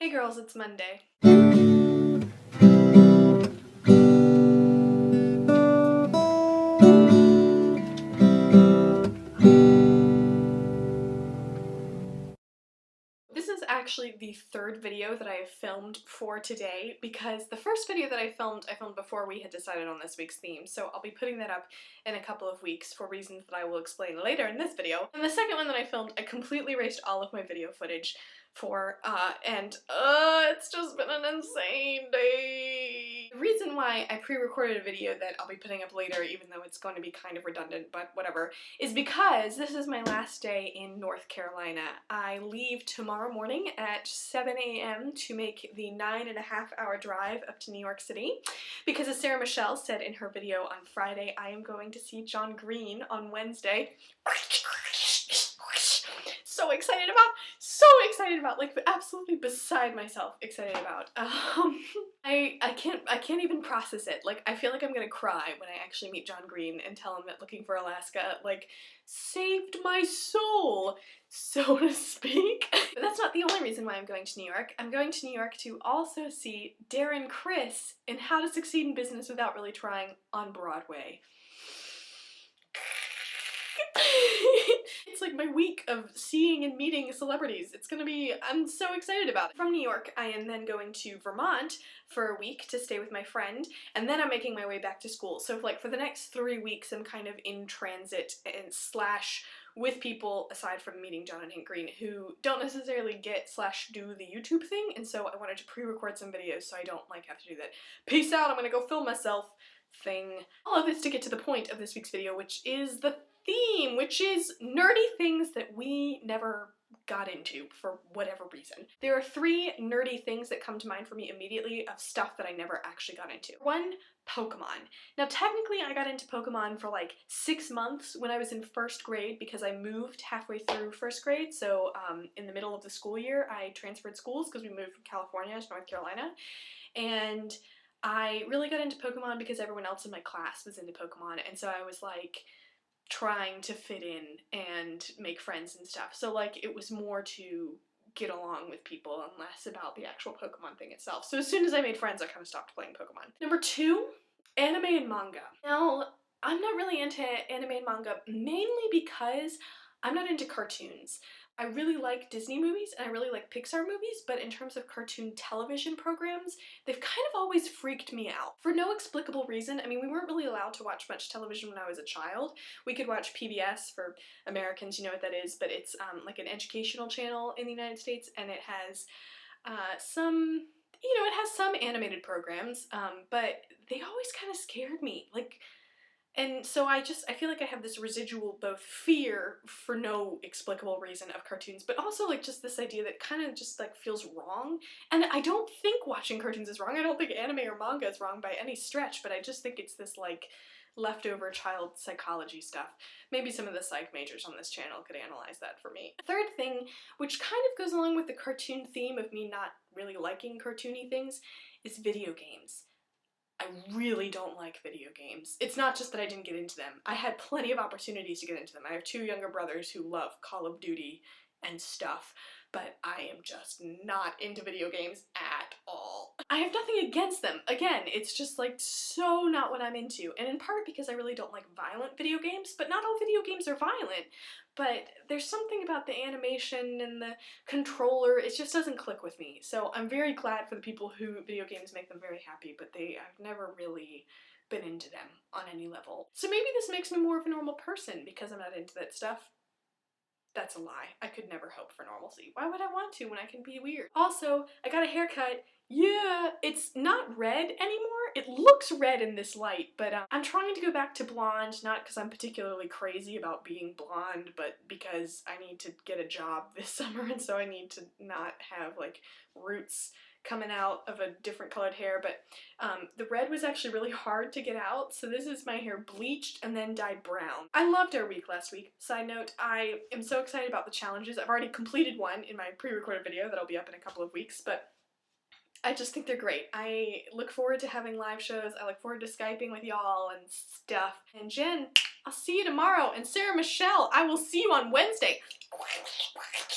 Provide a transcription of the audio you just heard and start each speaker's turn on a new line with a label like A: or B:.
A: Hey girls, it's Monday. This is actually the third video that I have filmed for today because the first video that I filmed before we had decided on this week's theme, so I'll be putting that up in a couple of weeks for reasons that I will explain later in this video. And the second one that I filmed, I completely erased all of my video footage for, it's just been an insane day. The reason why I pre-recorded a video that I'll be putting up later, even though it's going to be kind of redundant, but whatever, is because this is my last day in North Carolina. I leave tomorrow morning at 7 a.m. to make the 9.5-hour drive up to New York City, because as Sarah Michelle said in her video on Friday, I am going to see John Green on Wednesday. So excited about, like, absolutely beside myself excited about. I can't even process it. Like, I feel like I'm gonna cry when I actually meet John Green and tell him that Looking for Alaska, like, saved my soul, so to speak. But that's not the only reason why I'm going to New York. I'm going to New York to also see Darren Criss in How to Succeed in Business Without Really Trying on Broadway. It's like my week of seeing and meeting celebrities. It's gonna be, I'm so excited about it. From New York, I am then going to Vermont for a week to stay with my friend, and then I'm making my way back to school. So like for the next 3 weeks, I'm kind of in transit and slash with people aside from meeting John and Hank Green who don't necessarily get slash do the YouTube thing, and so I wanted to pre-record some videos so I don't like have to do that peace out, I'm gonna go film myself thing. All of this to get to the point of this week's video, which is the theme, which is nerdy things that we never got into for whatever reason. There are 3 nerdy things that come to mind for me immediately of stuff that I never actually got into. 1, Pokemon. Now technically I got into Pokemon for like 6 months when I was in 1st grade because I moved halfway through 1st grade, so in the middle of the school year I transferred schools because we moved from California to North Carolina, and I really got into Pokemon because everyone else in my class was into Pokemon, and so I was like trying to fit in and make friends and stuff. So like it was more to get along with people and less about the actual Pokemon thing itself. So as soon as I made friends, I kind of stopped playing Pokemon. Number 2, anime and manga. Now, I'm not really into anime and manga mainly because I'm not into cartoons. I really like Disney movies and I really like Pixar movies, but in terms of cartoon television programs, they've kind of always freaked me out. For no explicable reason. I mean, we weren't really allowed to watch much television when I was a child. We could watch PBS for Americans, you know what that is, but it's like an educational channel in the United States, and it has some, you know, it has some animated programs, but they always kind of scared me. Like, and so I feel like I have this residual both fear for no explicable reason of cartoons, but also like just this idea that kind of just like feels wrong. And I don't think watching cartoons is wrong. I don't think anime or manga is wrong by any stretch, but I just think it's this like leftover child psychology stuff. Maybe some of the psych majors on this channel could analyze that for me. Third thing, which kind of goes along with the cartoon theme of me not really liking cartoony things, is video games. I really don't like video games. It's not just that I didn't get into them. I had plenty of opportunities to get into them. I have 2 younger brothers who love Call of Duty and stuff, but I am just not into video games at all. I have nothing against them. Again, it's just like so not what I'm into, and in part because I really don't like violent video games, but not all video games are violent. But there's something about the animation and the controller, it just doesn't click with me. So I'm very glad for the people who video games make them very happy, but I've never really been into them on any level. So maybe this makes me more of a normal person because I'm not into that stuff. That's a lie. I could never hope for normalcy. Why would I want to when I can be weird? Also, I got a haircut. Yeah, it's not red anymore. It looks red in this light, but I'm trying to go back to blonde, not because I'm particularly crazy about being blonde, but because I need to get a job this summer, and so I need to not have like roots coming out of a different colored hair. But the red was actually really hard to get out, so this is my hair bleached and then dyed brown. I loved our week last week. Side note, I am so excited about the challenges. I've already completed one in my pre-recorded video that'll be up in a couple of weeks, but I just think they're great. I look forward to having live shows. I look forward to Skyping with y'all and stuff. And Jen, I'll see you tomorrow. And Sarah Michelle, I will see you on Wednesday.